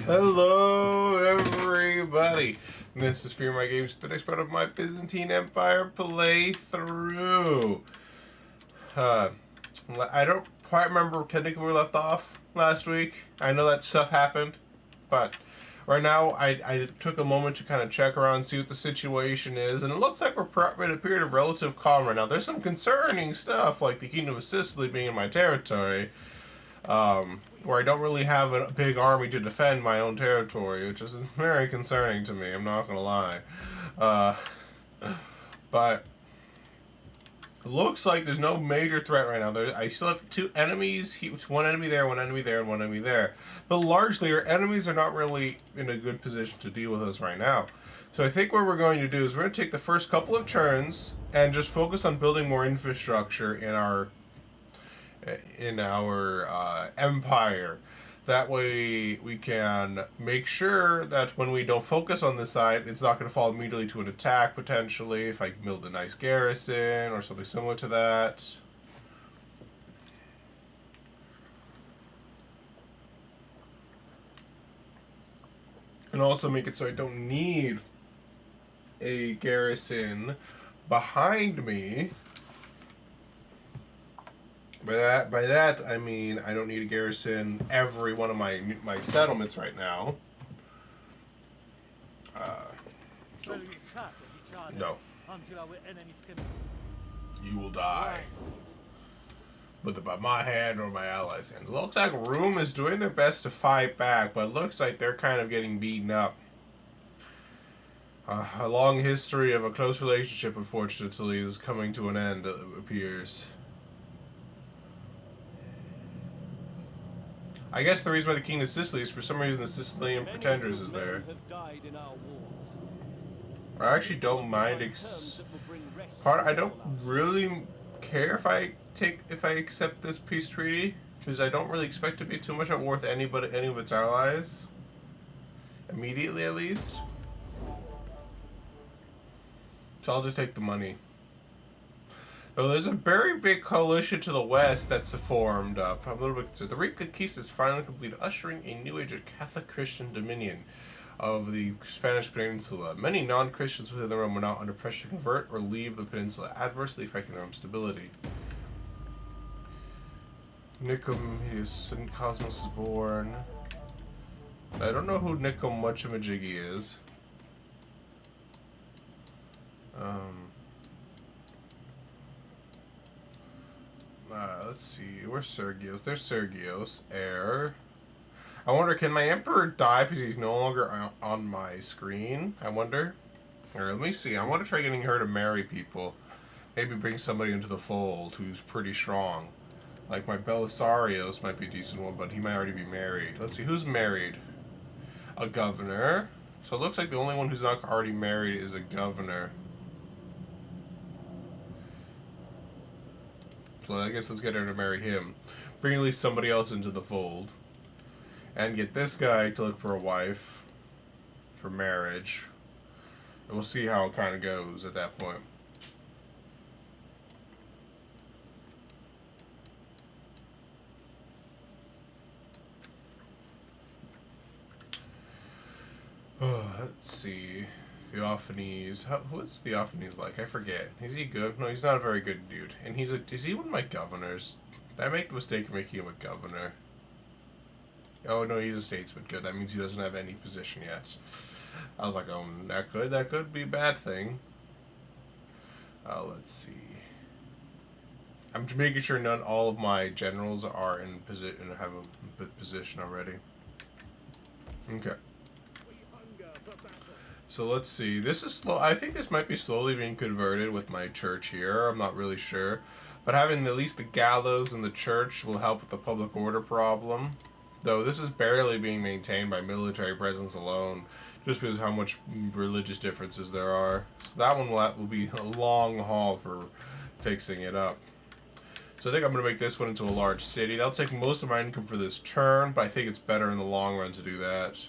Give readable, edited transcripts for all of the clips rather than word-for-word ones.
Hello, everybody. This is Fearmy Games. Today's part of my Byzantine Empire playthrough. I don't quite remember technically where we left off last week. I know that stuff happened, but right now I took a moment to kind of check around, see what the situation is, and it looks like we're in a period of relative calm right now. There's some concerning stuff, like the Kingdom of Sicily being in my territory. Where I don't really have a big army to defend my own territory, which is very concerning to me, I'm not gonna lie. But it looks like there's no major threat right now. I still have two enemies, one enemy there, one enemy there, and one enemy there. But largely, our enemies are not really in a good position to deal with us right now. So I think what we're going to do is we're going to take the first couple of turns and just focus on building more infrastructure in our empire. That way we can make sure that when we don't focus on this side, it's not going to fall immediately to an attack, potentially, if I build a nice garrison or something similar to that. And also make it so I don't need a garrison behind me. By that I mean I don't need a garrison every one of my settlements right now. No. You will die. Whether by my hand or my allies' hands. It looks like Rome is doing their best to fight back, but it looks like they're kind of getting beaten up. A long history of a close relationship, unfortunately, is coming to an end, it appears. I guess the reason why the King of Sicily is for some reason the Sicilian Pretenders is there. I actually don't mind. I don't really care if I accept this peace treaty, because I don't really expect to be too much at war with any of its allies. Immediately, at least. So I'll just take the money. Oh, there's a very big coalition to the west that's formed up. I'm a little bit concerned. The Reconquista is finally complete, ushering a new age of Catholic Christian dominion of the Spanish Peninsula. Many non-Christians within the realm are now under pressure to convert or leave the peninsula, adversely affecting realm stability. Nicomedes and Cosmos is born. I don't know who Nicom Muchamajigi is. Let's see. Where's Sergios? There's Sergios. Heir. I wonder, can my Emperor die because he's no longer on my screen? I wonder. Or let me see. I want to try getting her to marry people. Maybe bring somebody into the fold who's pretty strong. Like my Belisarios might be a decent one, but he might already be married. Let's see. Who's married? A governor. So it looks like the only one who's not already married is a governor. So I guess let's get her to marry him. Bring at least somebody else into the fold. And get this guy to look for a wife. For marriage. And we'll see how it kind of goes at that point. Let's see. Theophanes. What's Theophanes like? I forget. Is he good? No, he's not a very good dude. And is he one of my governors? Did I make the mistake of making him a governor? Oh no, he's a statesman. Good. That means he doesn't have any position yet. I was like, oh, that could be a bad thing. Let's see. I'm making sure all of my generals are in position and have a position already. Okay. So let's see. This is slow. I think this might be slowly being converted with my church here. I'm not really sure. But having at least the gallows in the church will help with the public order problem. Though this is barely being maintained by military presence alone, just because of how much religious differences there are. So that one will be a long haul for fixing it up. So I think I'm going to make this one into a large city. That'll take most of my income for this turn, but I think it's better in the long run to do that.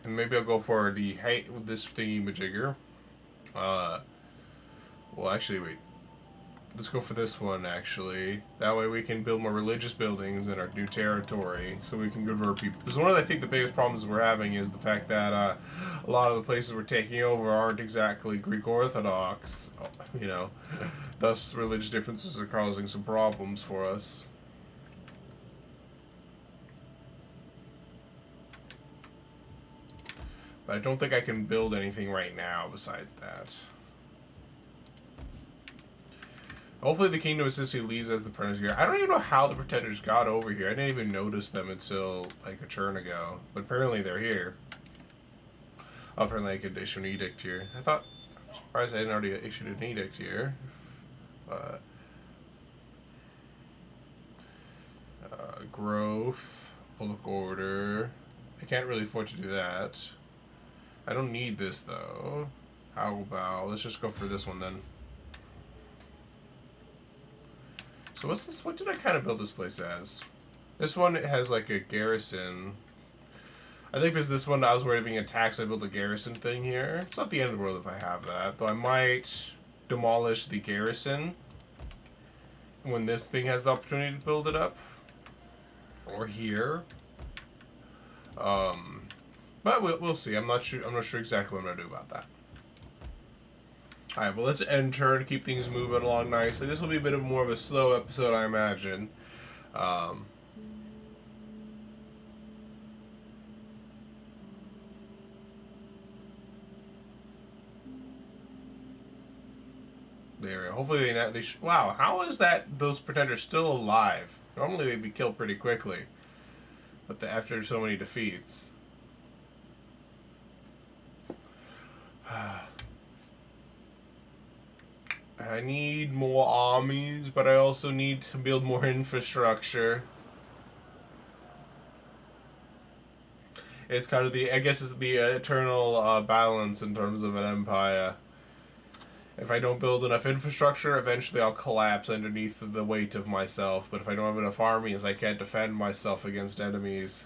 And maybe I'll go for this thingy-majigger. Well, actually, wait. Let's go for this one, actually. That way we can build more religious buildings in our new territory, so we can convert people. Because one of, I think, the biggest problems we're having is the fact that a lot of the places we're taking over aren't exactly Greek Orthodox, you know. Thus, religious differences are causing some problems for us. But I don't think I can build anything right now besides that. Hopefully the Kingdom of Sicily leaves as the Pretenders here. I don't even know how the Pretenders got over here. I didn't even notice them until, like, a turn ago. But apparently they're here. Oh, apparently I could issue an edict here. I'm surprised I didn't already issue an edict here. Growth. Public order. I can't really afford to do that. I don't need this, though. How about... let's just go for this one, then. So what's this? What did I kind of build this place as? This one has like a garrison. I think because this one I was worried of being attacked, so I built a garrison thing here. It's not the end of the world if I have that, though I might demolish the garrison when this thing has the opportunity to build it up, or here. But we'll see. I'm not sure exactly what I'm gonna do about that. Alright, well, let's end turn, keep things moving along nicely. This will be a bit of more of a slow episode, I imagine. There, hopefully they wow, how is that those pretenders still alive? Normally they'd be killed pretty quickly. But after so many defeats. I need more armies, but I also need to build more infrastructure. It's kind of I guess it's the eternal balance in terms of an empire. If I don't build enough infrastructure, eventually I'll collapse underneath the weight of myself. But if I don't have enough armies, I can't defend myself against enemies.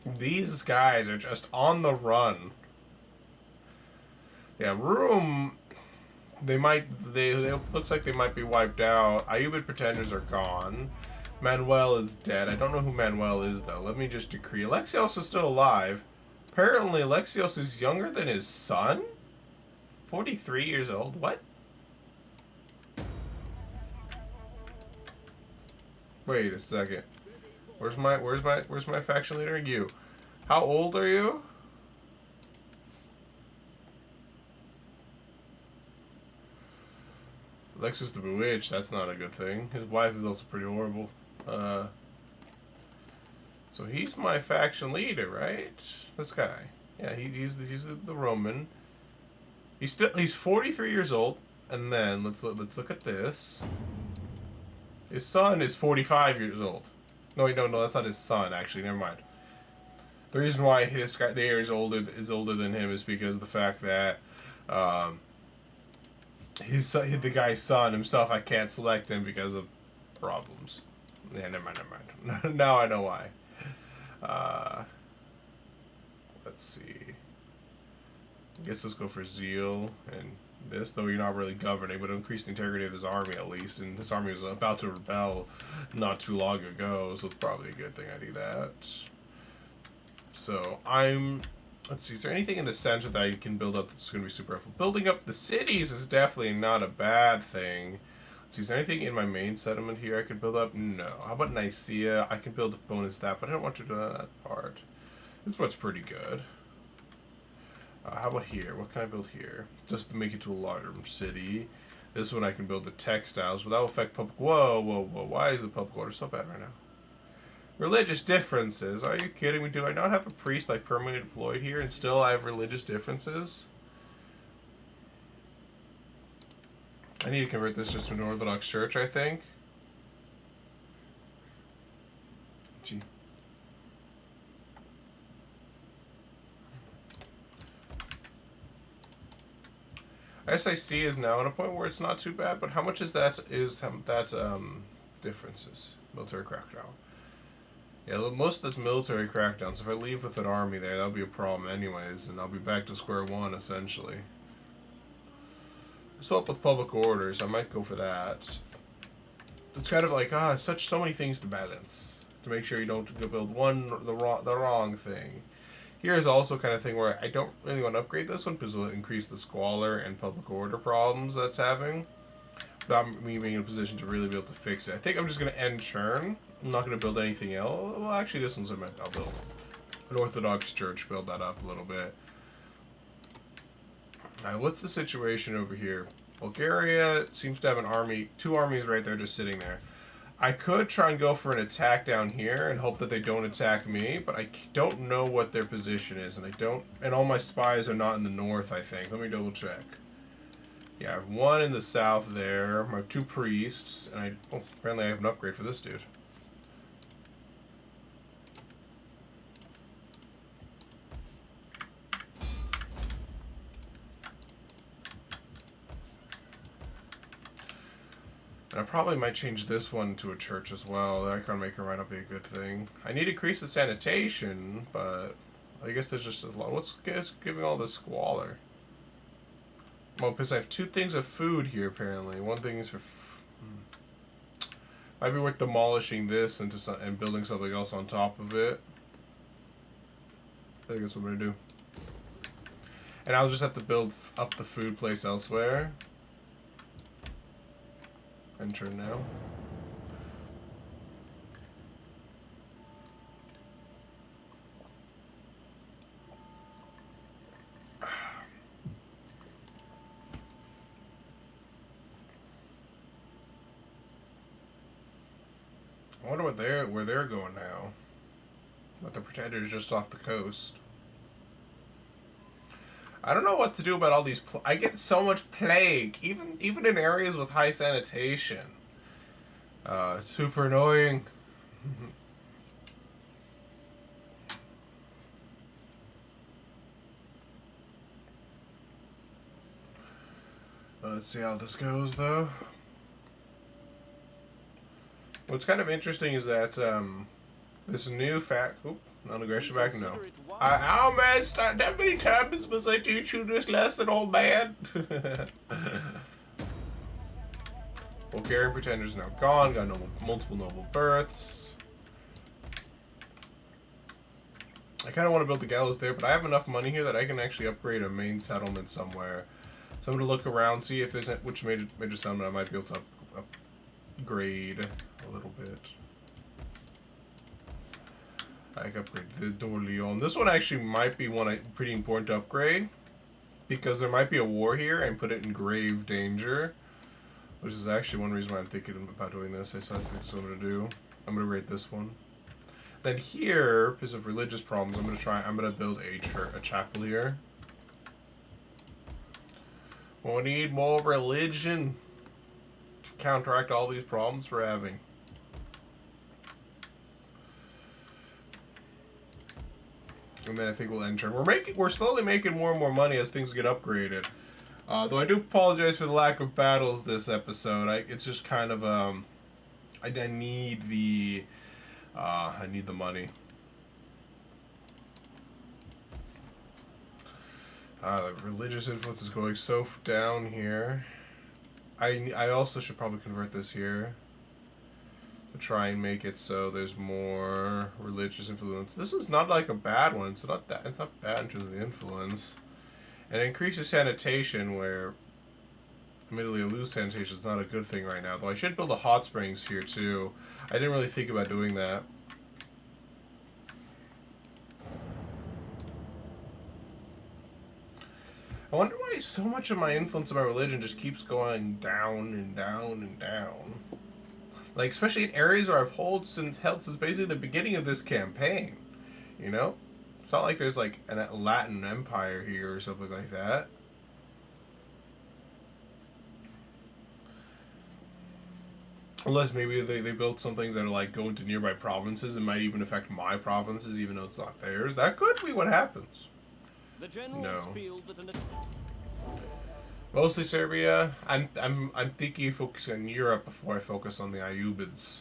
These guys are just on the run. Yeah, Rome, they looks like they might be wiped out. Ayyubid pretenders are gone. Manuel is dead. I don't know who Manuel is, though. Let me just decree. Alexios is still alive. Apparently, Alexios is younger than his son? 43 years old? What? Wait a second. Where's my faction leader? You. How old are you? Alexis the Bewitched, that's not a good thing. His wife is also pretty horrible. So he's my faction leader, right? This guy. Yeah, he's the Roman. He's 43 years old, and then let's look at this. His son is 45 years old. No, that's not his son. Actually, never mind. The reason why the heir is older than him is because of the fact that the guy's son himself, I can't select him because of problems. Yeah, never mind. Now I know why. Let's see. I guess let's go for zeal and this, though you're not really governing, but increase the integrity of his army at least. And this army was about to rebel not too long ago, so it's probably a good thing I do that. So let's see, is there anything in the center that I can build up that's going to be super helpful? Building up the cities is definitely not a bad thing. Let's see, is there anything in my main settlement here I could build up? No. How about Nicaea? I can build a bonus that, but I don't want to do that part. This one's pretty good. How about here? What can I build here? Just to make it to a larger city. This one I can build the textiles, but that will affect public... Whoa. Why is the public order so bad right now? Religious differences. Are you kidding me? Do I not have a priest like permanently deployed here and still I have religious differences? I need to convert this just to an Orthodox church, I think. Gee. SIC is now at a point where it's not too bad, but how much is that? Differences? Military crackdown. Yeah, most of that's military crackdown, so if I leave with an army there, that'll be a problem anyways, and I'll be back to square one, essentially. Swap with public orders. I might go for that. It's kind of like so many things to balance to make sure you don't build the wrong thing. Here's also kind of thing where I don't really want to upgrade this one because it'll increase the squalor and public order problems that's having. Without me being in a position to really be able to fix it. I think I'm just going to end churn. I'm not going to build anything else. Well, actually, this one's I'll build an Orthodox church. Build that up a little bit. Alright, what's the situation over here? Bulgaria seems to have an army, 2 armies right there just sitting there. I could try and go for an attack down here and hope that they don't attack me, but I don't know what their position is, and all my spies are not in the north, I think. Let me double check. Yeah, I have 1 in the south there, my 2 priests, and apparently I have an upgrade for this dude. And I probably might change this one to a church as well. That economic might not be a good thing. I need to increase the sanitation, but I guess there's just a lot. What's giving all this squalor? Well, because I have 2 things of food here, apparently. One thing is for... Might be worth demolishing this and building something else on top of it. I think that's what I'm going to do. And I'll just have to build up the food place elsewhere. Enter now. I wonder where they're going now. But the Pretender's just off the coast. I don't know what to do about all these. I get so much plague, even in areas with high sanitation. It's super annoying. Let's see how this goes, though. What's kind of interesting is that this new fact. Oop, non-aggression back. No. How man? Start that many times must I teach you this lesson, old man? Bulgarian Pretender's now gone. Got multiple noble births. I kind of want to build the gallows there, but I have enough money here that I can actually upgrade a main settlement somewhere. So I'm going to look around, see if there's which major settlement I might be able to upgrade a little bit. I can upgrade the d'Orléans. This one actually might be one pretty important to upgrade, because there might be a war here and put it in grave danger, which is actually one reason why I'm thinking about doing this. I think that's what I'm going to do. I'm going to rate this one. Then here, because of religious problems, I'm going to build a chapel here. We'll need more religion to counteract all these problems we're having. And then I think we'll end turn. We're slowly making more and more money as things get upgraded. Though I do apologize for the lack of battles this episode. It's just kind of I need the money. The religious influence is going so down here. I also should probably convert this here to try and make it so there's more religious influence. This is not like a bad one. It's not bad in terms of the influence. And it increases sanitation, where admittedly a loose sanitation is not a good thing right now. Though I should build a hot springs here too. I didn't really think about doing that. I wonder why so much of my influence of my religion just keeps going down and down and down. Like, especially in areas where I've held since basically the beginning of this campaign. You know? It's not like there's like a Latin Empire here or something like that. Unless maybe they built some things that are like go into nearby provinces and might even affect my provinces even though it's not theirs. That could be what happens. The generals No. feel that Mostly Serbia. I'm thinking of focusing on Europe before I focus on the Ayyubids.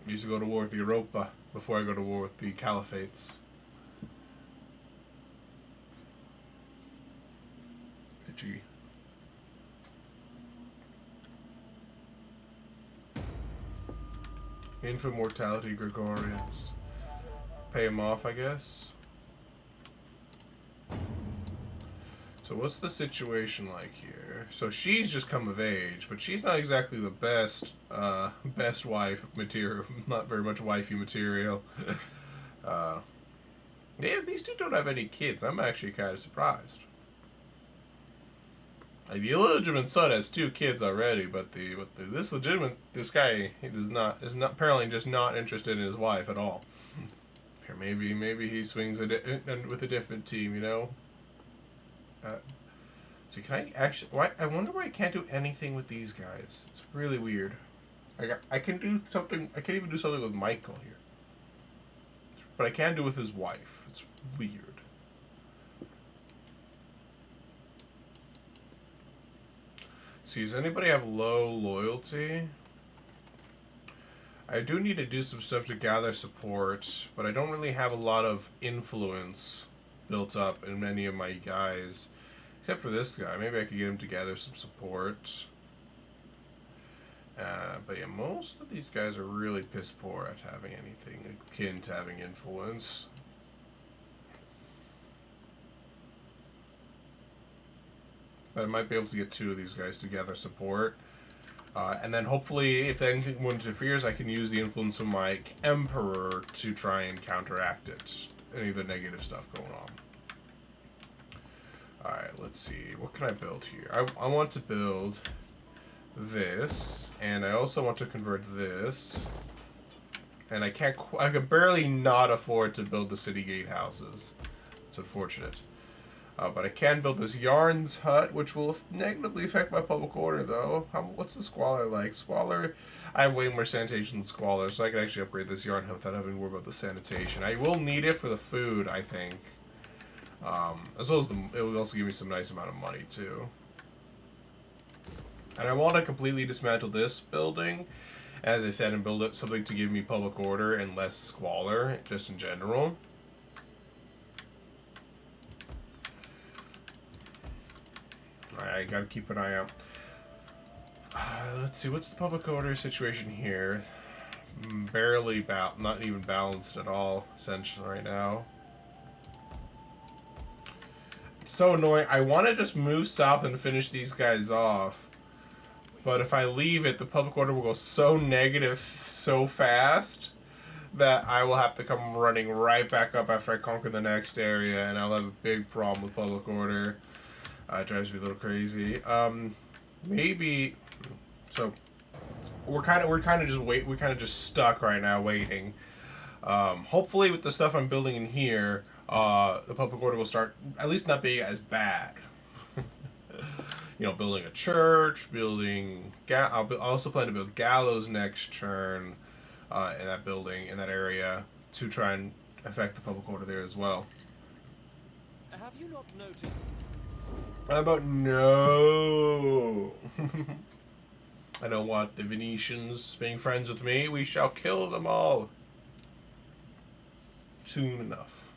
I used to go to war with Europa before I go to war with the Caliphates. Infant mortality Gregorius. Pay him off, I guess. So what's the situation like here? So she's just come of age, but she's not exactly the best best wife material. Not very much wifey material. These two don't have any kids. I'm actually kind of surprised. Like, the illegitimate son has 2 kids already, but this guy is not apparently just not interested in his wife at all. Or maybe he swings with a different team, you know. So can I actually? Why? I wonder why I can't do anything with these guys. It's really weird. I can do something. I can't even do something with Michael here, but I can do with his wife. It's weird. See, does anybody have low loyalty? I do need to do some stuff to gather support, but I don't really have a lot of influence built up in many of my guys. Except for this guy. Maybe I could get him to gather some support. But yeah, most of these guys are really piss poor at having anything akin to having influence. But I might be able to get 2 of these guys to gather support. And then hopefully, if anything interferes, I can use the influence of my Emperor to try and counteract it. Any of the negative stuff going on. Alright, let's see. What can I build here? I want to build this. And I also want to convert this. And I can barely not afford to build the city gatehouses. It's unfortunate. But I can build this Yarn's hut, which will negatively affect my public order, though. What's the Squalor like? Squalor, I have way more sanitation than Squalor, so I can actually upgrade this Yarn hut without having to worry about the sanitation. I will need it for the food, I think. As well as it will also give me some nice amount of money, too. And I want to completely dismantle this building, as I said, and build it something to give me public order and less Squalor, just in general. I gotta keep an eye out. Let's see, what's the public order situation here? Barely not even balanced at all, essentially, right now. It's so annoying. I want to just move south and finish these guys off. But if I leave it, the public order will go so negative so fast that I will have to come running right back up after I conquer the next area, and I'll have a big problem with public order. It drives me a little crazy. Maybe. So we're kind of just stuck right now waiting. Hopefully, with the stuff I'm building in here, the public order will start at least not being as bad. You know, building a church, I'll also plan to build gallows next turn in that building in that area to try and affect the public order there as well. Have you not noticed? How about no? I don't want the Venetians being friends with me. We shall kill them all. Soon enough.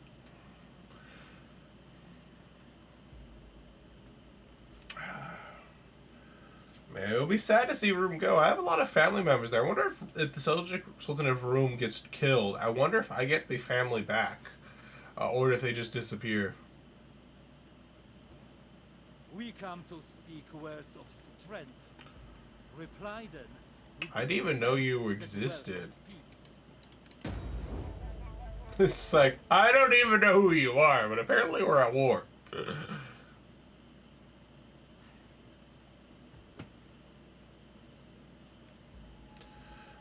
Man, it'll be sad to see Rome go. I have a lot of family members there. I wonder if the Sultan of Rome gets killed. I wonder if I get the family back. Or if they just disappear. We come to speak words of strength. Reply then. I didn't even know you existed. It's like, I don't even know who you are, but apparently we're at war.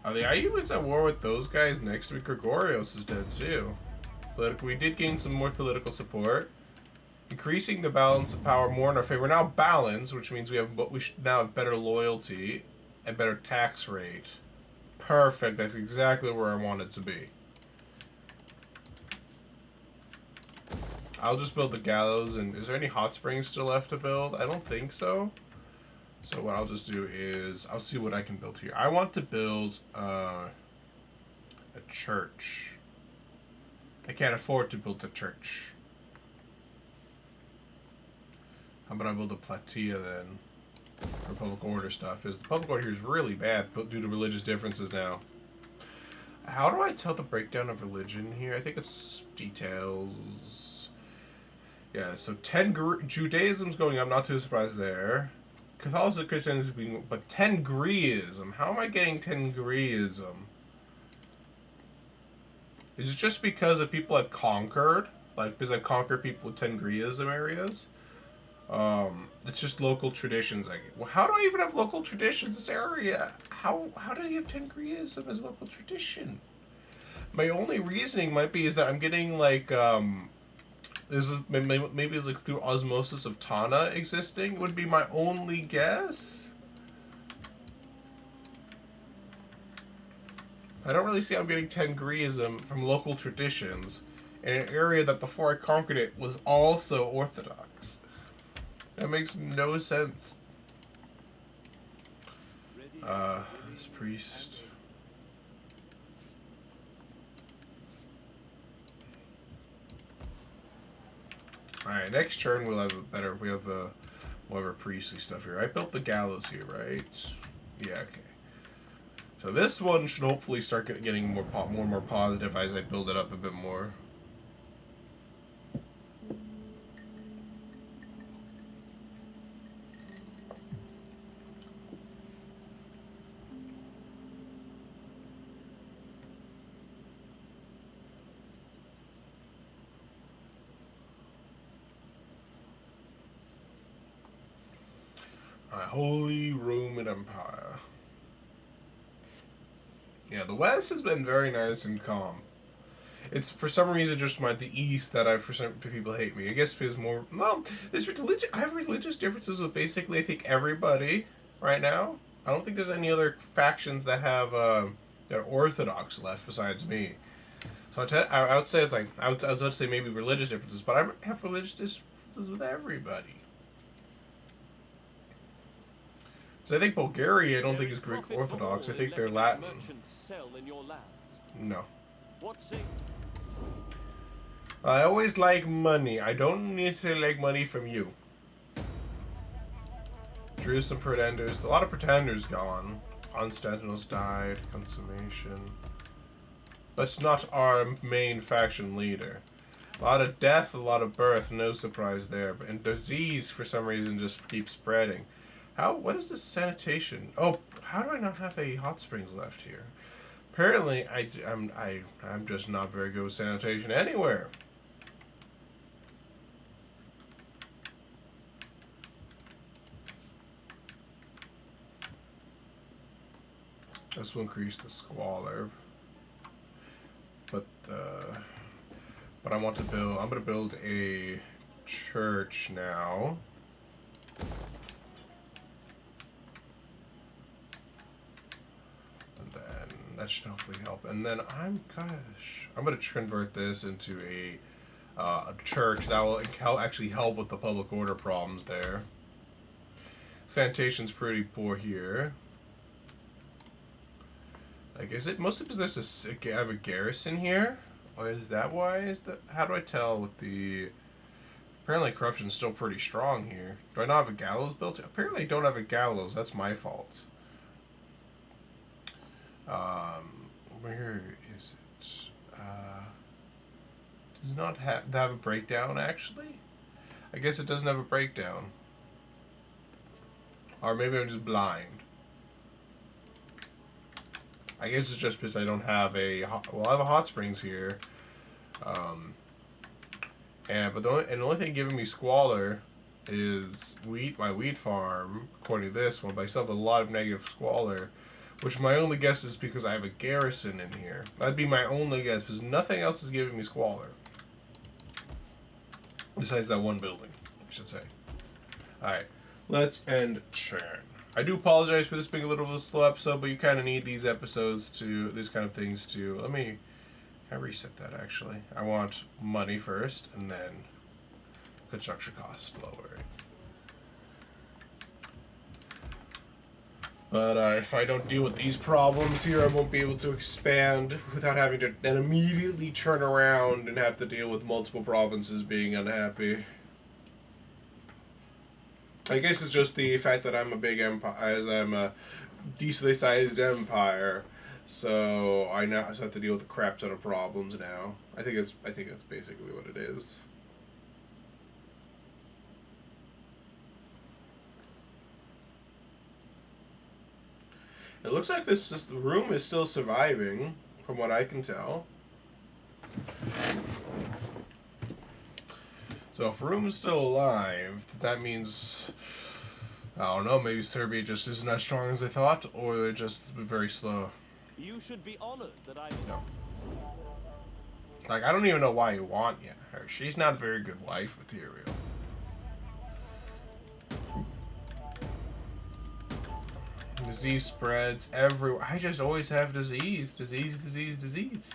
Are the Iubians at war with those guys next week? Gregorios is dead too. We did gain some more political support. Increasing the balance of power more in our favor. We're now balanced, which means we should now have better loyalty and better tax rate. Perfect. That's exactly where I want it to be. I'll just build the gallows. And is there any hot springs still left to build? I don't think so. So what I'll just do is I'll see what I can build here. I want to build a church. I can't afford to build a church. How about I build a platea then? For public order stuff. Because the public order here is really bad due to religious differences now. How do I tell the breakdown of religion here? I think it's details. Yeah, so 10 Judaism's going up, not too surprised there. Catholicism, Christianity, being, but 10 Greeism. How am I getting 10 Greeism? Is it just because of people I've conquered? Like, because I've conquered people with 10 Greeism areas? It's just local traditions. Like, well, how do I even have local traditions in this area? How do you have 10 Greeism as local tradition? My only reasoning might be is that I'm getting, like, this is maybe it's like through osmosis of Tana existing would be my only guess. I don't really see how I'm getting 10 Greeism from local traditions in an area that before I conquered it was also Orthodox. That makes no sense. This priest. Alright, next turn we'll have more of a priestly stuff here. I built the gallows here, right? Yeah, okay. So this one should hopefully start getting more and more positive as I build it up a bit more. Holy Roman Empire. Yeah, the West has been very nice and calm. It's for some reason just the East that for some people hate me. I guess because more there's religion. I have religious differences with basically I think everybody right now. I don't think there's any other factions that have that are Orthodox left besides me. So I would say it's like I was about to say maybe religious differences, but I have religious differences with everybody. So I think Bulgaria, I don't think is Greek Orthodox. I think they're Latin. No. I always like money. I don't necessarily like money from you. Jerusalem pretenders. A lot of pretenders gone. Constantinos died. Consummation. But it's not our main faction leader. A lot of death, a lot of birth. No surprise there. And disease, for some reason, just keeps spreading. What is this sanitation? Oh, how do I not have any hot springs left here? Apparently, I'm just not very good with sanitation anywhere. This will increase the squalor. But I want to build. I'm gonna build a church now. That should hopefully help. And then I'm going to convert this into a church that will actually help with the public order problems there. Sanitation's pretty poor here. Like, is it mostly because I have a garrison here? Or is that why? How do I tell with the... Apparently corruption's still pretty strong here. Do I not have a gallows built? Apparently I don't have a gallows. That's my fault. Where is it? Does not have a breakdown, actually? I guess it doesn't have a breakdown. Or maybe I'm just blind. I guess it's just because I don't have I have a hot springs here. But the only thing giving me squalor is my wheat farm, according to this one, but I still have a lot of negative squalor. Which my only guess is because I have a garrison in here. That'd be my only guess, because nothing else is giving me squalor. Besides that one building, I should say. Alright, let's end churn. I do apologize for this being a little of a slow episode, but you kind of need these episodes these kind of things to... Let me... Can I reset that, actually? I want money first, and then construction costs lower. But if I don't deal with these problems here, I won't be able to expand without having to then immediately turn around and have to deal with multiple provinces being unhappy. I guess it's just the fact that I'm a big empire, as I'm a decently sized empire, So I now have to deal with a crap ton of problems now. I think that's basically what it is. It looks like this room is still surviving, from what I can tell. So if room is still alive, that means, I don't know, maybe Serbia just isn't as strong as they thought, or they're just very slow. You should be honored that I... No. Like, I don't even know why you want her. She's not very good wife material. Disease spreads everywhere. I just always have disease. Disease.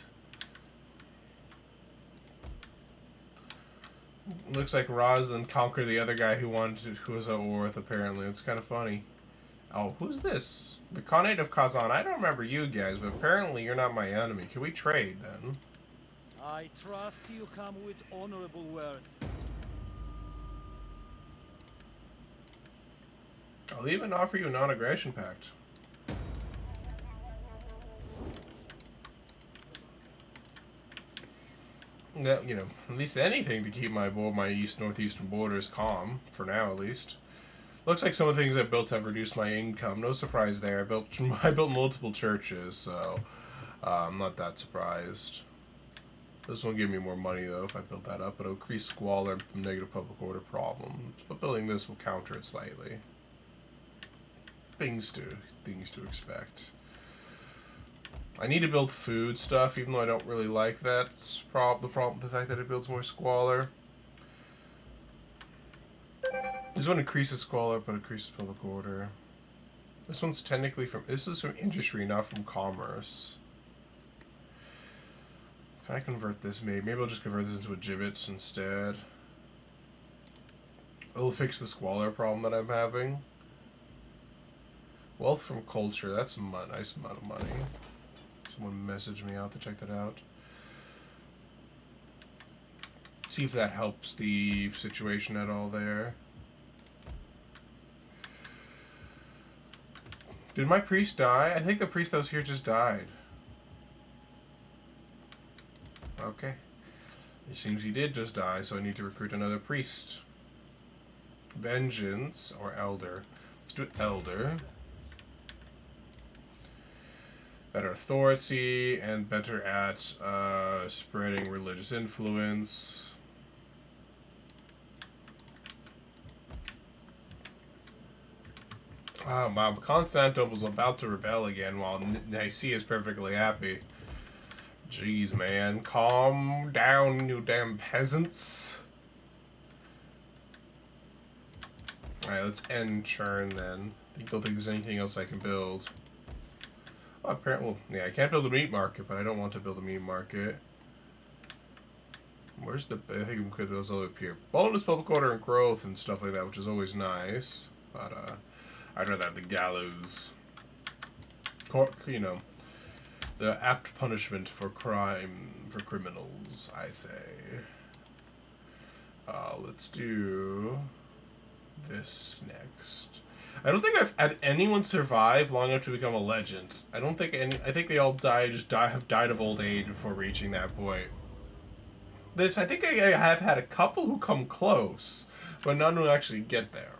Looks like Rosalind conquered the other guy who was at war with, apparently. It's kind of funny. Oh, who's this? The Khanate of Kazan. I don't remember you guys, but apparently you're not my enemy. Can we trade, then? I trust you come with honorable words. I'll even offer you a non-aggression pact. That, you know, at least anything to keep my northeastern borders calm, for now at least. Looks like some of the things I built have reduced my income. No surprise there. I built multiple churches, so I'm not that surprised. This won't give me more money though if I build that up, but it'll increase squalor and negative public order problems. But building this will counter it slightly. Things to expect. I need to build food stuff, even though I don't really like that. The fact that it builds more squalor. This one increases squalor, but increases public order. This one's technically this is from industry, not from commerce. Can I convert this? Maybe I'll just convert this into a gibbets instead. It'll fix the squalor problem that I'm having. Wealth from culture, that's a nice amount of money. Someone messaged me out to check that out. See if that helps the situation at all there. Did my priest die? I think the priest that was here just died. Okay. It seems he did just die, so I need to recruit another priest. Vengeance, or elder. Let's do elder. Better authority, and better at spreading religious influence. Wow, Constantinople was about to rebel again while Nicaea is perfectly happy. Jeez, man. Calm down, you damn peasants. Alright, let's end turn then. I don't think there's anything else I can build. Oh, apparently, well, yeah, I can't build a meat market, but I don't want to build a meat market. Where's the... I think we could those all up here. Bonus public order and growth and stuff like that, which is always nice. But, I'd rather have the gallows. You know, the apt punishment for criminals, I say. Let's do this next. I don't think I've had anyone survive long enough to become a legend. I don't think any. I think they all have died of old age before reaching that point. I think I have had a couple who come close, but none who actually get there.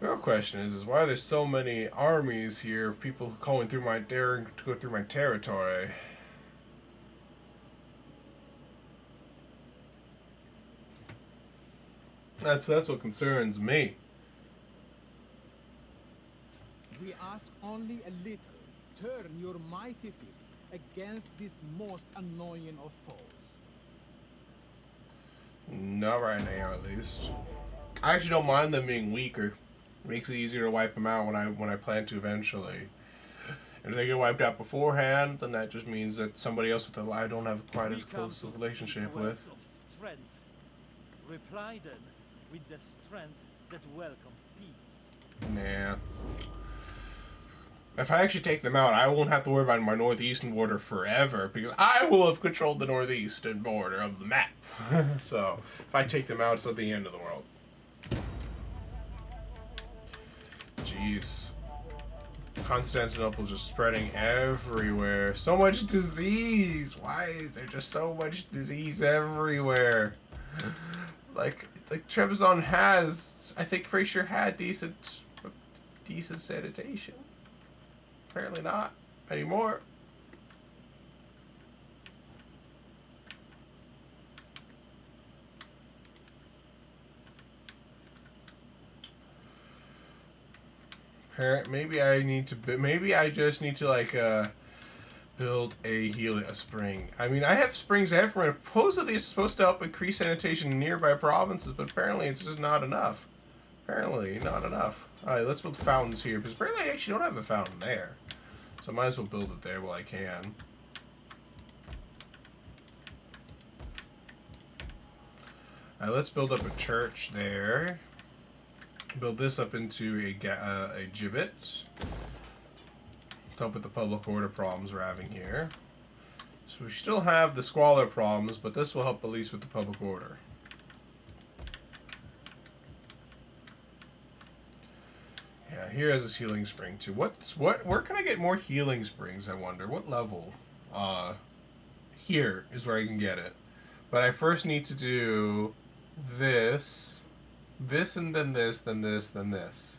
The real question is why are there so many armies here of people daring to go through my territory? That's what concerns me. We ask only a little. Turn your mighty fist against this most annoying of foes. Not right now, at least. I actually don't mind them being weaker. It makes it easier to wipe them out when I plan to eventually. And if they get wiped out beforehand, then that just means that somebody else I don't have quite as close a relationship with. Strength. Reply then with the strength that welcomes peace. Nah. If I actually take them out, I won't have to worry about my northeastern border forever, because I will have controlled the northeastern border of the map. So, if I take them out, it's not the end of the world. jeez. Constantinople's just spreading everywhere. So much disease. Why is there just so much disease everywhere? Like Trebizond has, I think, pretty sure had decent sanitation. Apparently not anymore. Maybe I just need to like build a spring. I mean, I have springs everywhere. Supposedly it's supposed to help increase sanitation in nearby provinces, but apparently it's just not enough. Apparently not enough. Alright, let's build fountains here, because apparently I actually don't have a fountain there. So I might as well build it there while I can. Alright, let's build up a church there. Build this up into a gibbet to help with the public order problems we're having here. So we still have the squalor problems, but this will help at least with the public order. Yeah, here is a healing spring too. Where can I get more healing springs, I wonder? What level? Here is where I can get it. But I first need to do this, and then this, then this, then this.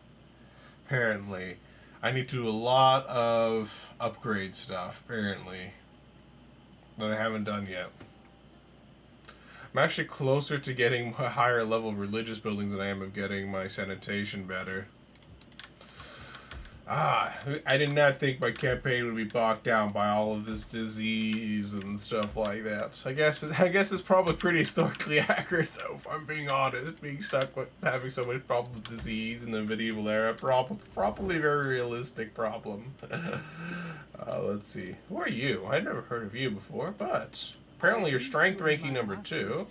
Apparently. I need to do a lot of upgrade stuff, apparently, that I haven't done yet. I'm actually closer to getting a higher level of religious buildings than I am of getting my sanitation better. I did not think my campaign would be bogged down by all of this disease and stuff like that. I guess it's probably pretty historically accurate, though, if I'm being honest. Being stuck with having so much problem with disease in the medieval era, probably a very realistic problem. Let's see. Who are you? I'd never heard of you before, but apparently you're strength ranking number 2.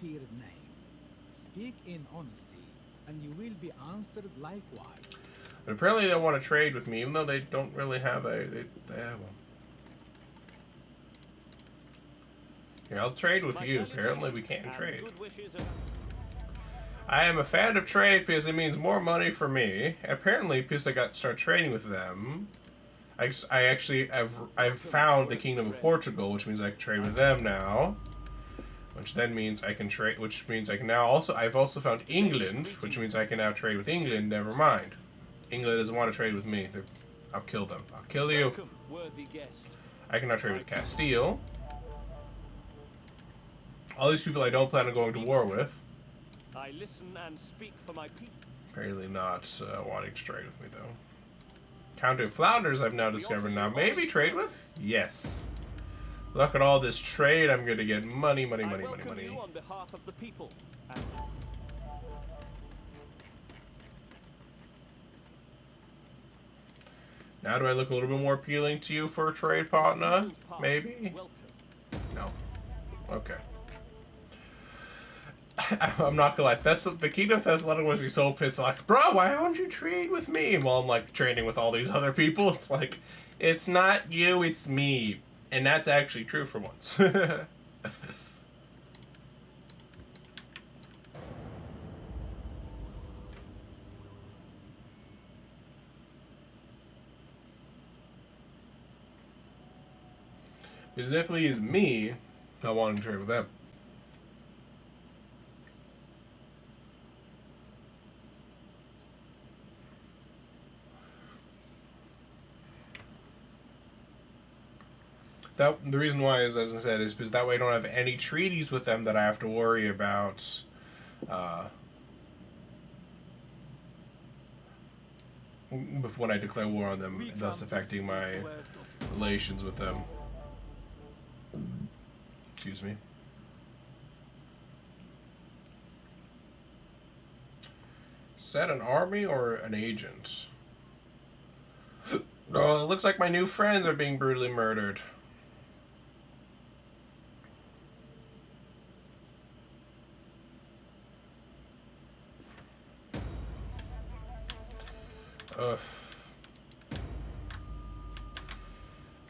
Speak in honesty, and you will be answered likewise. But apparently they want to trade with me, even though they don't really have Here, I'll trade with you. Apparently we can't trade. I am a fan of trade because it means more money for me. Apparently, because I start trading with them, I've found the Kingdom of Portugal, which means I can trade with them now. Which then means I can trade, which means I can now also, I've also found England, which means I can now trade with England. Never mind. England doesn't want to trade with me. I'll kill them. I'll kill you. I can now trade with Castile. All these people I don't plan on going to war with. I listen and speak for my people. Apparently not wanting to trade with me, though. Count of Flounders I've now discovered now. Maybe trade with? Yes. Look at all this trade. I'm going to get money, money, money, money, money. You on behalf of the people. Now do I look a little bit more appealing to you for a trade partner? Maybe? No. Okay. I'm not gonna lie. The Kingdom of Thessalonica was be so pissed. Like, bro, why don't you trade with me? While I'm like trading with all these other people. It's like, it's not you, it's me. And that's actually true for once. It definitely is me not wanting to trade with them. The reason why is, as I said, is because that way I don't have any treaties with them that I have to worry about when I declare war on them, thus affecting my relations with them. Excuse me. Is that an army or an agent? Oh, it looks like my new friends are being brutally murdered. Ugh.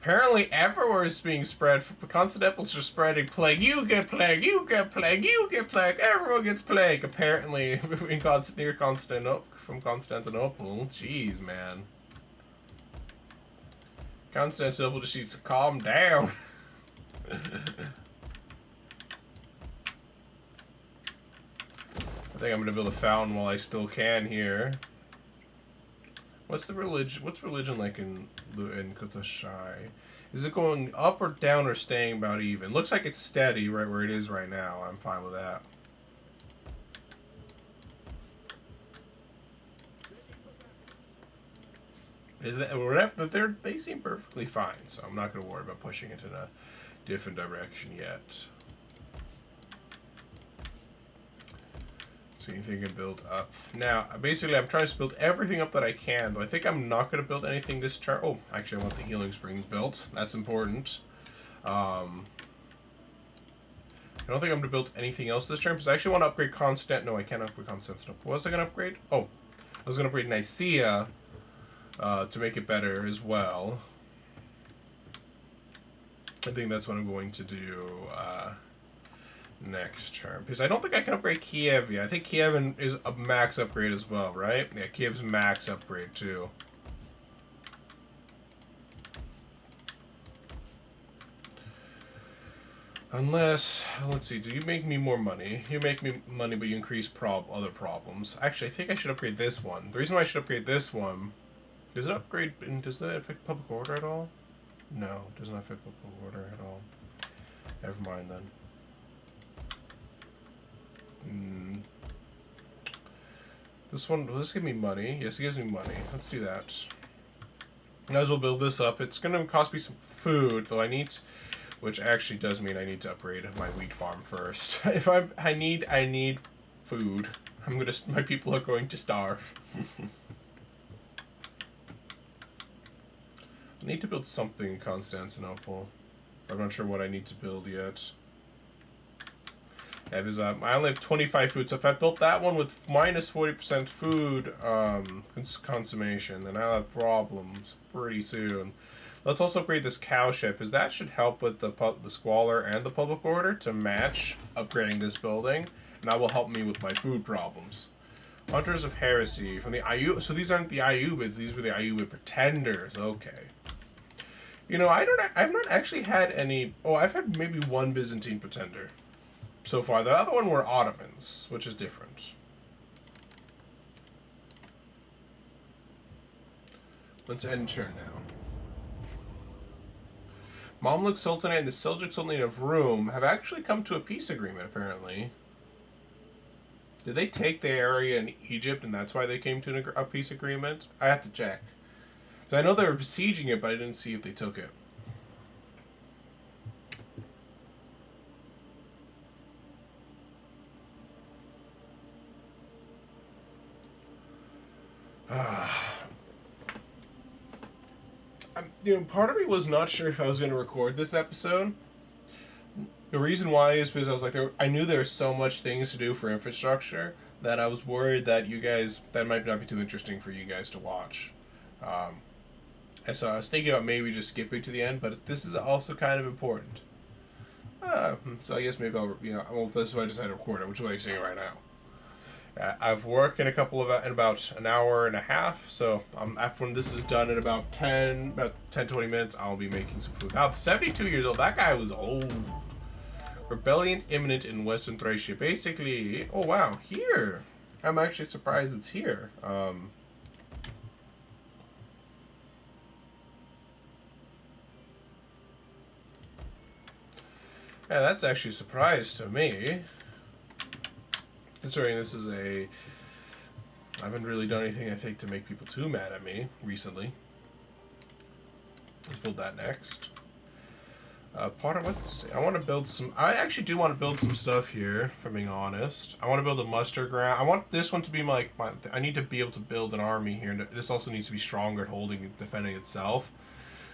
Apparently everywhere is being spread. Constantinople's just spreading plague. You get plague, you get plague, you get plague. Everyone gets plague. Apparently, near Constantinople. From Constantinople. Jeez, man. Constantinople just needs to calm down. I think I'm gonna build a fountain while I still can here. What's the religion? What's religion like in Kutashai? Is it going up or down or staying about even? Looks like it's steady right where it is right now. I'm fine with that. Is that whatever? They seem perfectly fine, so I'm not going to worry about pushing it in a different direction yet. See anything can build up. Now, basically, I'm trying to build everything up that I can, though I think I'm not going to build anything this turn. Oh, actually, I want the healing springs built. That's important. I don't think I'm going to build anything else this turn, because I actually want to upgrade No, I can't upgrade Constantinople. What was I going to upgrade? Oh, I was going to upgrade Nicaea to make it better as well. I think that's what I'm going to do next turn, because I don't think I can upgrade Kiev yet. I think Kiev is a max upgrade as well, right? Yeah, Kiev's max upgrade too. Unless, let's see, do you make me more money? You make me money, but you increase other problems. Actually, I think I should upgrade this one. The reason why I should upgrade this one, does it upgrade, does that affect public order at all? No, it does not affect public order at all. Never mind then. This one, will this give me money? Yes, it gives me money. Let's do that. Might as well build this up. It's going to cost me some food, though I need, which actually does mean I need to upgrade my wheat farm first. If I need food. My people are going to starve. I need to build something in Constantinople. I'm not sure what I need to build yet. Yeah, because I only have 25 food, so if I built that one with minus 40% food consummation, then I'll have problems pretty soon. Let's also upgrade this cow ship, because that should help with the squalor and the public order to match upgrading this building, and that will help me with my food problems. Hunters of Heresy from the so these aren't the Ayyubids, these were the Ayyubid pretenders. Okay. You know, I've not actually had any. Oh, I've had maybe one Byzantine pretender so far. The other one were Ottomans, which is different. Let's end turn now. Mamluk Sultanate and the Seljuk Sultanate of Rum have actually come to a peace agreement, apparently. Did they take the area in Egypt, and that's why they came to a peace agreement? I have to check. I know they were besieging it, but I didn't see if they took it. Part of me was not sure if I was going to record this episode. The reason why is because I was like, I knew there was so much things to do for infrastructure that I was worried that that might not be too interesting for you guys to watch. And so I was thinking about maybe just skipping to the end, but this is also kind of important. So I guess maybe well, this is why I decided to record it, which is what I'm saying right now. I've worked in about an hour and a half, so after when this is done in about 10, 20 minutes, I'll be making some food. Now, 72 years old, that guy was old. Rebellion imminent in Western Thracia. Basically, oh wow, here. I'm actually surprised it's here. Yeah, that's actually a surprise to me. Considering this is I haven't really done anything, I think, to make people too mad at me recently. Let's build that next. I want to build some. I actually do want to build some stuff here, if I'm being honest. I want to build a muster ground. I want this one to be I need to be able to build an army here. And this also needs to be stronger at holding and defending itself.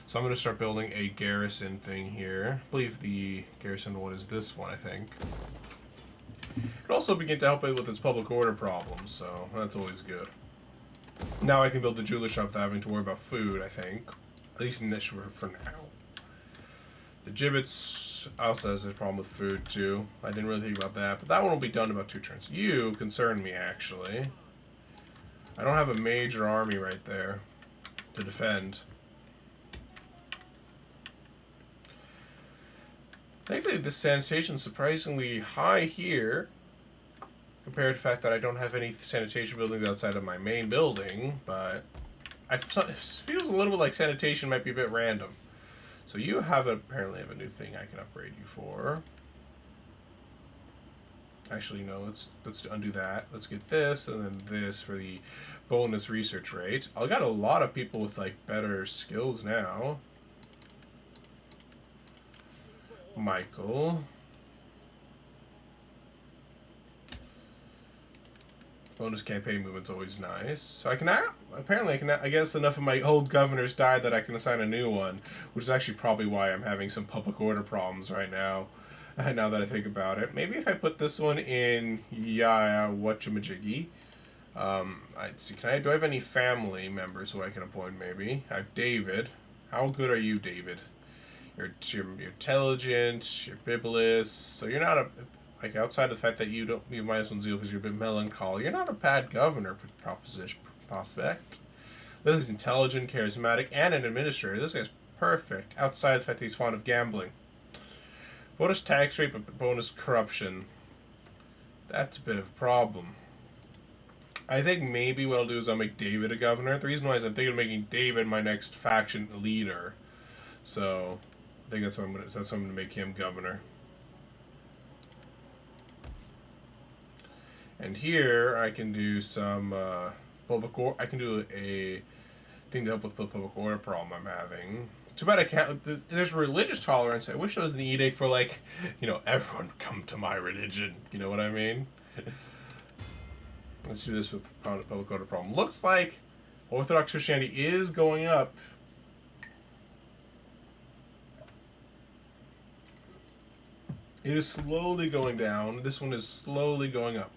So I'm going to start building a garrison thing here. I believe the garrison one is this one, I think. It could also begin to help it with its public order problems, so that's always good. Now I can build the jeweler shop without having to worry about food, I think. At least in this for now. The gibbets also has a problem with food, too. I didn't really think about that, but that one will be done in about 2 turns. You concern me, actually. I don't have a major army right there to defend. Thankfully, this sanitation is surprisingly high here, compared to the fact that I don't have any sanitation buildings outside of my main building, but it feels a little bit like sanitation might be a bit random. So you apparently have a new thing I can upgrade you for. Actually, no, let's undo that. Let's get this, and then this for the bonus research rate. I got a lot of people with, like, better skills now. Michael. Bonus campaign movement's always nice. So I can apparently I guess enough of my old governors died that I can assign a new one, which is actually probably why I'm having some public order problems right now. Now that I think about it, maybe if I put this one in, whatchamajiggy. Let's see. Do I have any family members who I can appoint? Maybe I have David. How good are you, David? You're intelligent. You're bibulous. So you're not like, outside of the fact that you might as well deal because you're a bit melancholy. You're not a bad governor prospect. This is intelligent, charismatic, and an administrator. This guy's perfect. Outside of the fact that he's fond of gambling. Bonus tax rate, but bonus corruption. That's a bit of a problem. I think maybe what I'll do is I'll make David a governor. The reason why is I'm thinking of making David my next faction leader. So I think that's what I'm gonna make him governor. And here I can do some I can do a thing to help with the public order problem I'm having. Too bad I can't. There's religious tolerance. I wish there was an edict for, like, everyone come to my religion. You know what I mean? Let's do this with public order problem. Looks like Orthodox Christianity is going up. It is slowly going down. This one is slowly going up.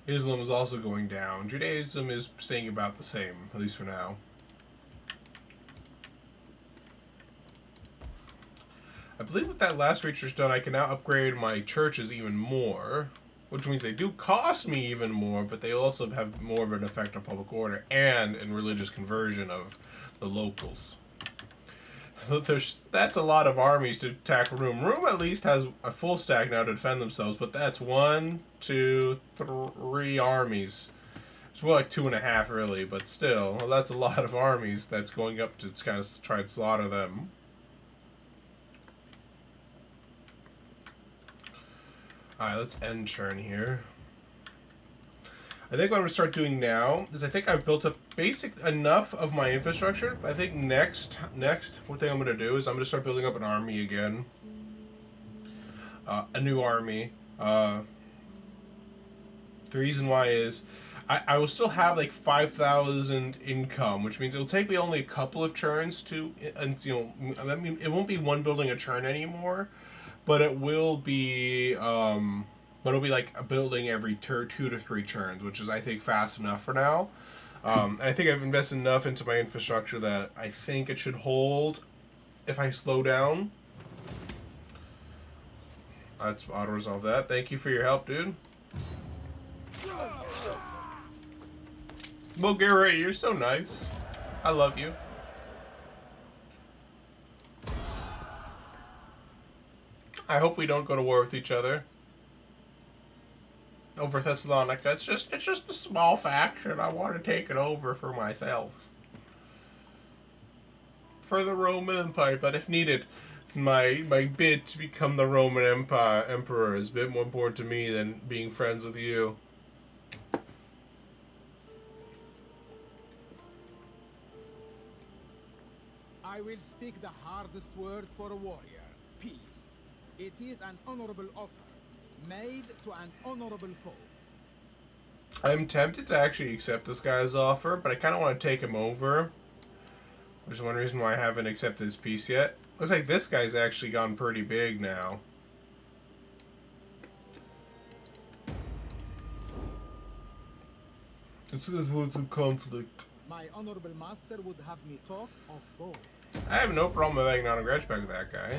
Islam is also going down. Judaism is staying about the same, at least for now. I believe with that last research done, I can now upgrade my churches even more, which means they do cost me even more, but they also have more of an effect on public order and in religious conversion of the locals. That's a lot of armies to attack Rome. Rome at least has a full stack now to defend themselves, but that's 1, 2, 3 armies. It's more like 2.5 really, but still, that's a lot of armies that's going up to kind of try and slaughter them. Alright, let's end turn here. I think what I'm going to start doing now is I think I've built up enough of my infrastructure. I think next, what thing I'm going to do is I'm going to start building up an army again. A new army. The reason why is I will still have like 5,000 income, which means it'll take me only a couple of turns to, and I mean, it won't be one building a turn anymore, but it will be, it'll be like a building every 2 to 3 turns, which is, I think, fast enough for now. And I think I've invested enough into my infrastructure that I think it should hold if I slow down. Let's auto-resolve that. Thank you for your help, dude. Bulgaria, you're so nice. I love you. I hope we don't go to war with each other over Thessalonica. It's just a small faction. I want to take it over for myself, for the Roman Empire. But if needed, my bid to become the Roman emperor is a bit more important to me than being friends with you. I will speak the hardest word for a warrior. Peace. It is an honorable offer, made to an honorable foe. I'm tempted to actually accept this guy's offer, but I kind of want to take him over. Which is one reason why I haven't accepted his peace yet. Looks like this guy's actually gone pretty big now. This is what's a conflict. My honorable master would have me talk of both. I have no problem with hanging on a grudge back with that guy.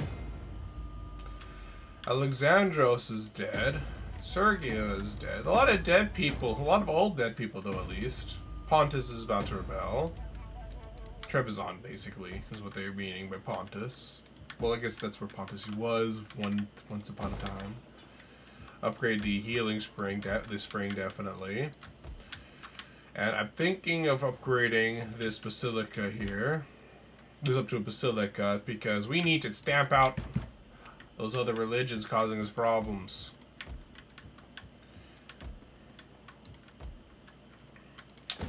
Alexandros is dead. Sergio is dead. A lot of dead people. A lot of old dead people, though, at least. Pontus is about to rebel. Trebizond, basically, is what they're meaning by Pontus. Well, I guess that's where Pontus was once upon a time. Upgrade the healing spring, the spring definitely. And I'm thinking of upgrading this basilica here. This up to a basilica because we need to stamp out those other religions causing us problems.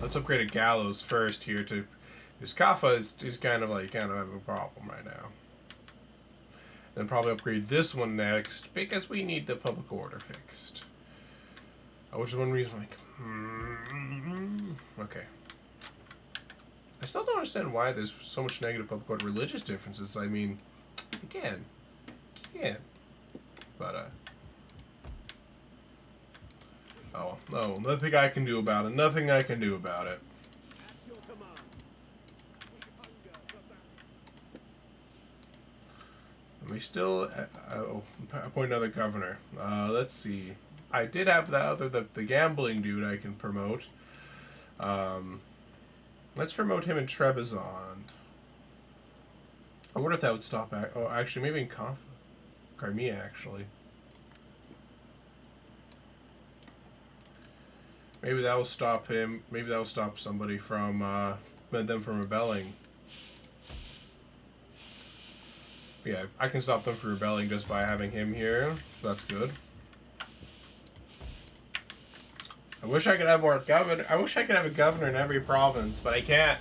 Let's upgrade a gallows first here to... This Kaffa is kind of having a problem right now. Then probably upgrade this one next because we need the public order fixed. Which is one reason okay. I still don't understand why there's so much negative public order religious differences. I mean, again, but oh no, nothing I can do about it. Nothing I can do about it. At your command. We hunger for battle. And we still appoint another governor. Let's see. I did have the gambling dude I can promote. Let's promote him in Trebizond. I wonder if that would stop. Oh, actually, maybe in Crimea, actually. Maybe that will stop him. Maybe that will stop somebody from them from rebelling. Yeah, I can stop them from rebelling just by having him here. So that's good. I wish I could have more governor. I wish I could have a governor in every province, but I can't.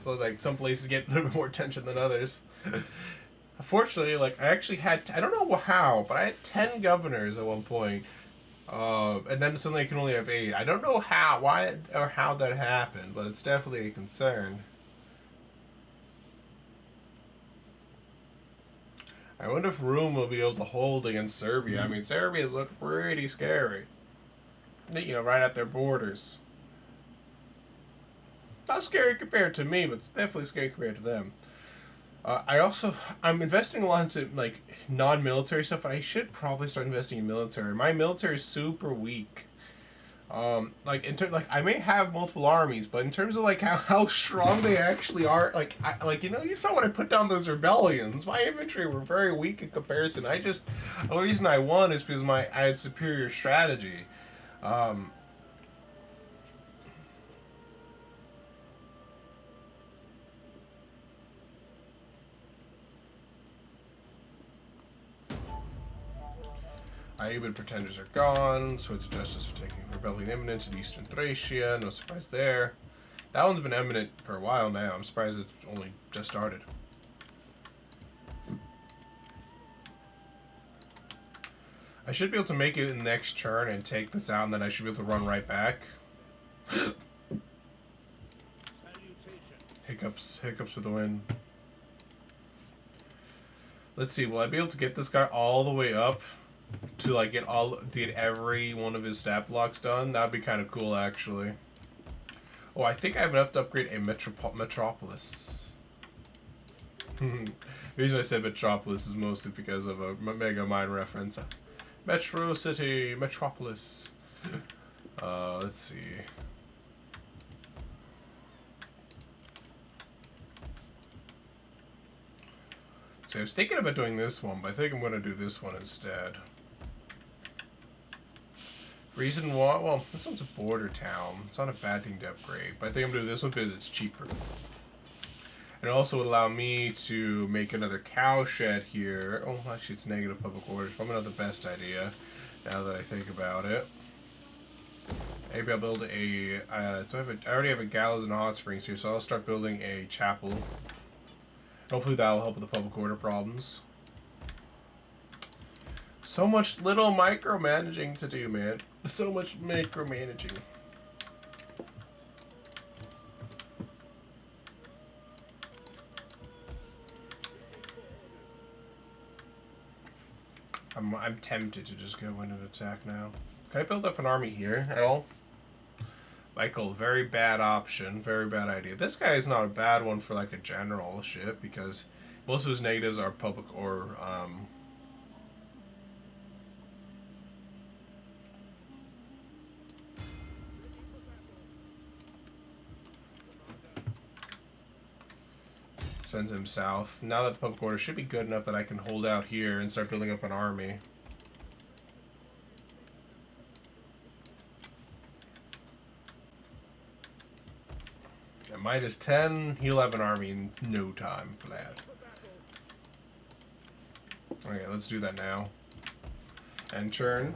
So like some places get a little bit more attention than others. Unfortunately, like I actually had I don't know how, but I had 10 governors at one point, and then suddenly I can only have 8. I don't know why or how that happened, but it's definitely a concern. I wonder if Rome will be able to hold against Serbia. I mean, Serbia's looked pretty scary. You know, right at their borders. Not scary compared to me, but it's definitely scary compared to them. I'm investing a lot into, like, non-military stuff, but I should probably start investing in military. My military is super weak. I may have multiple armies, but in terms of, like, how strong they actually are, you saw when I put down those rebellions, my infantry were very weak in comparison. The reason I won is because I had superior strategy. Aeban pretenders are gone. Swords of Justice are taking rebellion imminent in Eastern Thracia. No surprise there. That one's been imminent for a while now. I'm surprised it's only just started. I should be able to make it in the next turn and take this out, and then I should be able to run right back. Hiccups for the win. Let's see, will I be able to get this guy all the way up to like get every one of his stat blocks done? That'd be kind of cool, actually. Oh, I think I have enough to upgrade a metropolis. The reason I said metropolis is mostly because of a Mega Mind reference. Metro City, Metropolis. Let's see. So I was thinking about doing this one, but I think I'm going to do this one instead. Reason why? Well, this one's a border town. It's not a bad thing to upgrade, but I think I'm going to do this one because it's cheaper. And it also would allow me to make another cow shed here. Oh, actually, it's negative public orders. Probably not the best idea, now that I think about it. Maybe I'll build a... I already have a gallows and a hot springs here, so I'll start building a chapel. Hopefully that will help with the public order problems. So much little micromanaging to do, man. So much micromanaging. I'm tempted to just go in and attack now. Can I build up an army here at all? Michael, very bad option. Very bad idea. This guy is not a bad one for like a generalship because most of his negatives are public or Sends him south. Now that the public order should be good enough that I can hold out here and start building up an army. At Midas 10, he'll have an army in no time for that. Okay, let's do that now. End turn.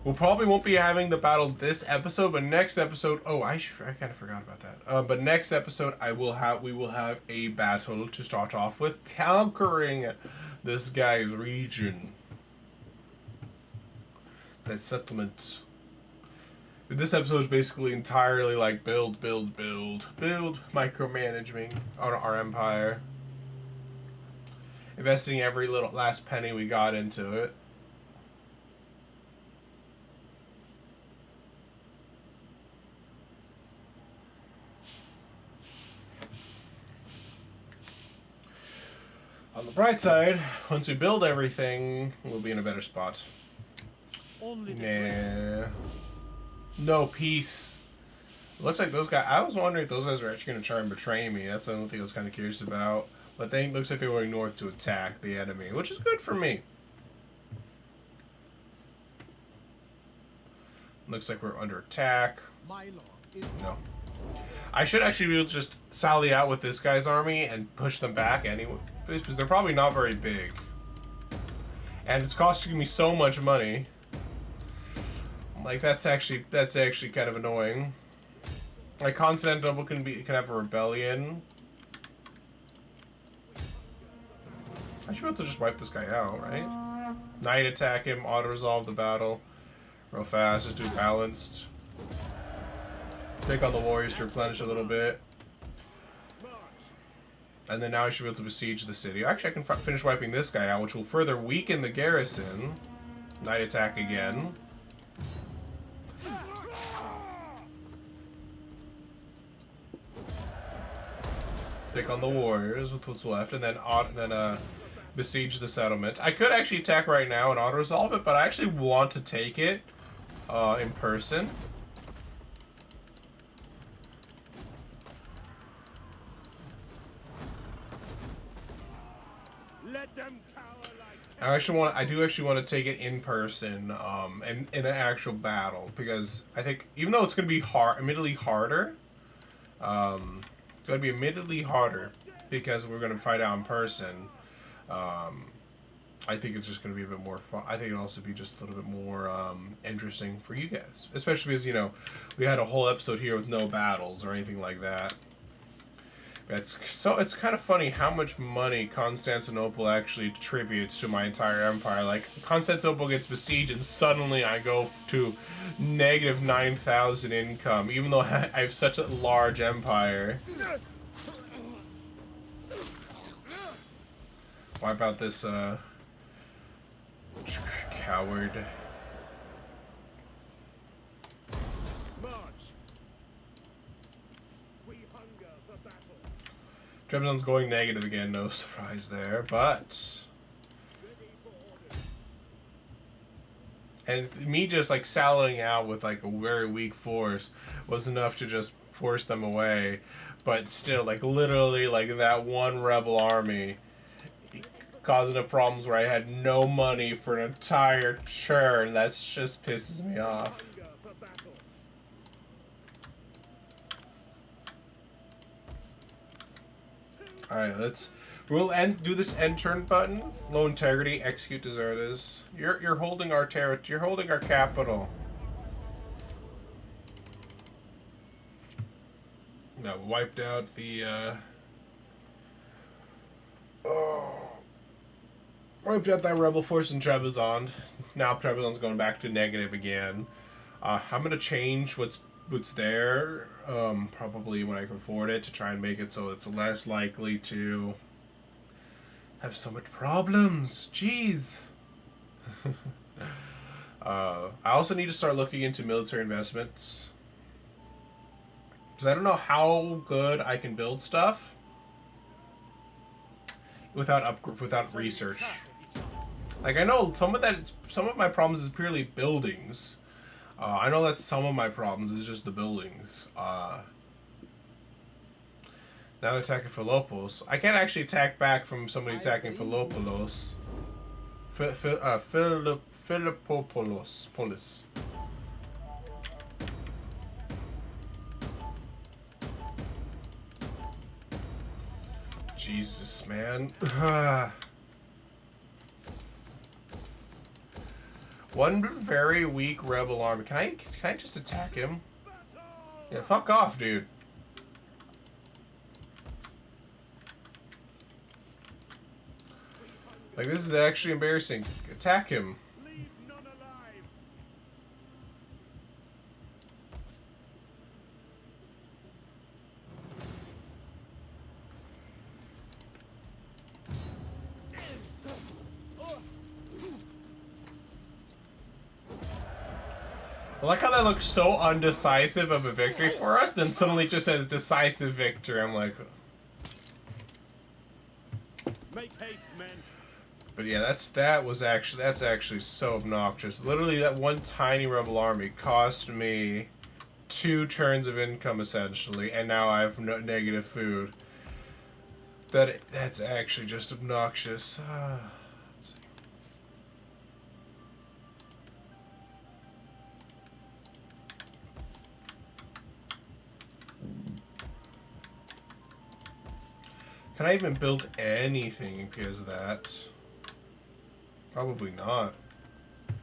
We probably won't be having the battle this episode, but next episode. Oh, I kind of forgot about that. But next episode, we will have a battle to start off with, conquering this guy's region, the settlement. This episode is basically entirely like build, micromanaging our empire, investing every little last penny we got into it. On the bright side, once we build everything, we'll be in a better spot. Only the Nah. No peace. Looks like those guys... I was wondering if those guys were actually going to try and betray me. That's the only thing I was kind of curious about. But they looks like they're going north to attack the enemy, which is good for me. Looks like we're under attack. My lord is No. I should actually be able to just sally out with this guy's army and push them back anyway, because they're probably not very big. And it's costing me so much money. Like, that's actually kind of annoying. Like, Constantinople can have a rebellion. I should be able to just wipe this guy out, right? Knight attack him, auto-resolve the battle. Real fast, just do balanced. Take on the warriors to replenish a little bit. And then now I should be able to besiege the city. Actually, I can finish wiping this guy out, which will further weaken the garrison. Knight attack again. Take on the warriors with what's left, and then besiege the settlement. I could actually attack right now and auto-resolve it, but I actually want to take it in person. Let them cower like I do actually want to take it in person, and in an actual battle, because I think even though it's going to be admittedly harder, it's going to be admittedly harder because we're going to fight out in person. I think it's just going to be a bit more fun. I think it'll also be just a little bit more interesting for you guys, especially because, you know, we had a whole episode here with no battles or anything like that. It's kind of funny how much money Constantinople actually tributes to my entire empire. Like, Constantinople gets besieged and suddenly I go to negative 9,000 income, even though I have such a large empire. Wipe out this coward. march. We hunger for battle. Trebizond's going negative again, no surprise there, but... Ready for orders. And me just, like, sallying out with, like, a very weak force was enough to just force them away. But still, like, literally, like, that one rebel army causing enough problems where I had no money for an entire turn. That just pisses me off. Hunger for battle. Alright, we'll do this end turn button. Low integrity, execute deserters. You're holding our territory. You're holding our capital. No, wiped out the wiped out that rebel force in Trebizond. Now Trebizond's going back to negative again. I'm gonna change what's there, probably when I can afford it, to try and make it so it's less likely to have so much problems. Jeez. I also need to start looking into military investments, because I don't know how good I can build stuff without research. Like, I know some of my problems is purely buildings. I know that some of my problems is just the buildings. Now they're attacking Philopos. I can't actually attack back from somebody attacking Philopoulos. Philippopoulos. Polis. Jesus, man. One very weak rebel army. Can I just attack him? Yeah, fuck off, dude. Like, this is actually embarrassing. Attack him. Leave none alive. I like how that looks so undecisive of a victory for us, then suddenly just says decisive victory. I'm like... Make haste, men. But yeah, that's actually so obnoxious. Literally, that one tiny rebel army cost me 2 turns of income, essentially, and now I have no negative food. That's actually just obnoxious. Let's see. Can I even build anything because of that? Probably not. I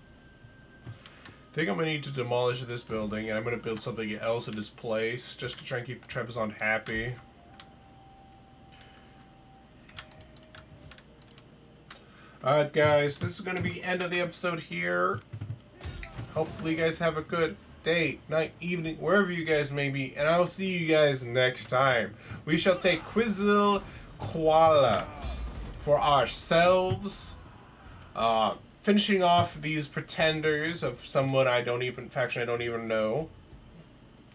think I'm going to need to demolish this building, and I'm going to build something else in this place, just to try and keep Trebizond happy. Alright guys, this is going to be the end of the episode here. Hopefully you guys have a good day, night, evening, wherever you guys may be, and I will see you guys next time. We shall take Quizil Kuala for ourselves. Finishing off these pretenders of someone faction I don't even know.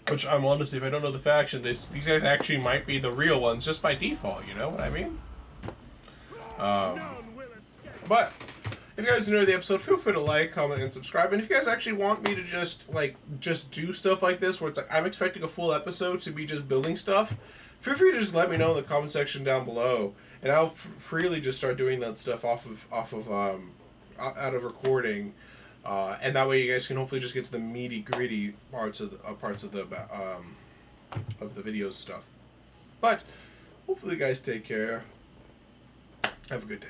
Which I'm honestly, if I don't know the faction, these guys actually might be the real ones just by default, you know what I mean? None will escape. But if you guys enjoyed the episode, feel free to like, comment, and subscribe. And if you guys actually want me to just do stuff like this, where it's like I'm expecting a full episode to be just building stuff, feel free to just let me know in the comment section down below, and I'll freely just start doing that stuff out of recording, and that way you guys can hopefully just get to the meaty gritty parts of the videos stuff. But hopefully you guys take care. Have a good day.